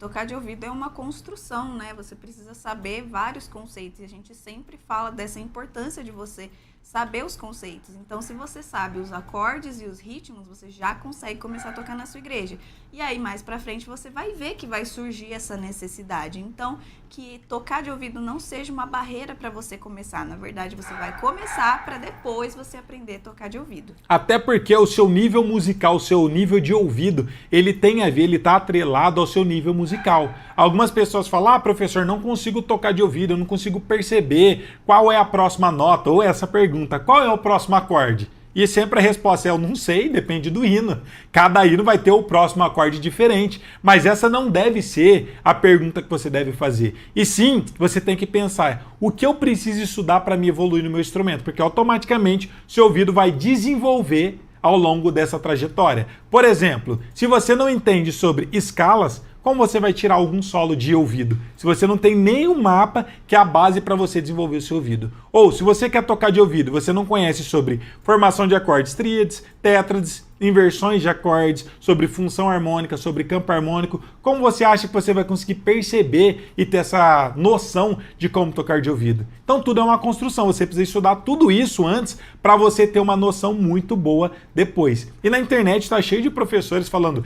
tocar de ouvido é uma construção, né? Você precisa saber vários conceitos e a gente sempre fala dessa importância de você saber os conceitos. Então, se você sabe os acordes e os ritmos, você já consegue começar a tocar na sua igreja. E aí, mais pra frente, você vai ver que vai surgir essa necessidade. Então, que tocar de ouvido não seja uma barreira para você começar. Na verdade, você vai começar para depois você aprender a tocar de ouvido. Até porque o seu nível musical, o seu nível de ouvido, ele tem a ver, ele está atrelado ao seu nível musical. Algumas pessoas falam, professor, não consigo tocar de ouvido, eu não consigo perceber qual é a próxima nota, ou essa pergunta, qual é o próximo acorde? E sempre a resposta é, eu não sei, depende do hino. Cada hino vai ter o próximo acorde diferente. Mas essa não deve ser a pergunta que você deve fazer. E sim, você tem que pensar, o que eu preciso estudar para me evoluir no meu instrumento? Porque automaticamente seu ouvido vai desenvolver ao longo dessa trajetória. Por exemplo, se você não entende sobre escalas, como você vai tirar algum solo de ouvido? Se você não tem nenhum mapa que é a base para você desenvolver o seu ouvido. Ou se você quer tocar de ouvido, você não conhece sobre formação de acordes tríades, tétrades, inversões de acordes, sobre função harmônica, sobre campo harmônico, como você acha que você vai conseguir perceber e ter essa noção de como tocar de ouvido? Então tudo é uma construção, você precisa estudar tudo isso antes para você ter uma noção muito boa depois. E na internet está cheio de professores falando,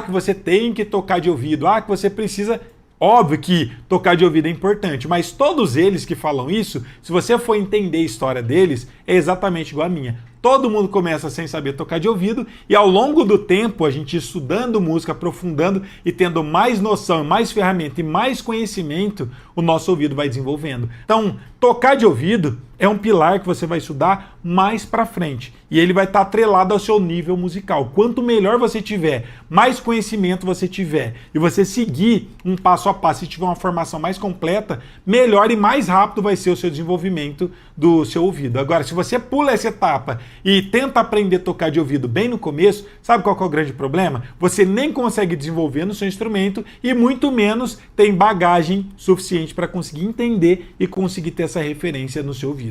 que você tem que tocar de ouvido, que você precisa... Óbvio que tocar de ouvido é importante, mas todos eles que falam isso, se você for entender a história deles, é exatamente igual a minha. Todo mundo começa sem saber tocar de ouvido e ao longo do tempo, a gente estudando música, aprofundando e tendo mais noção, mais ferramenta e mais conhecimento, o nosso ouvido vai desenvolvendo. Então, tocar de ouvido é um pilar que você vai estudar mais pra frente e ele vai estar atrelado ao seu nível musical. Quanto melhor você tiver, mais conhecimento você tiver e você seguir um passo a passo e tiver uma formação mais completa, melhor e mais rápido vai ser o seu desenvolvimento do seu ouvido. Agora, se você pula essa etapa e tenta aprender a tocar de ouvido bem no começo, sabe qual que é o grande problema? Você nem consegue desenvolver no seu instrumento e muito menos tem bagagem suficiente para conseguir entender e conseguir ter essa referência no seu ouvido.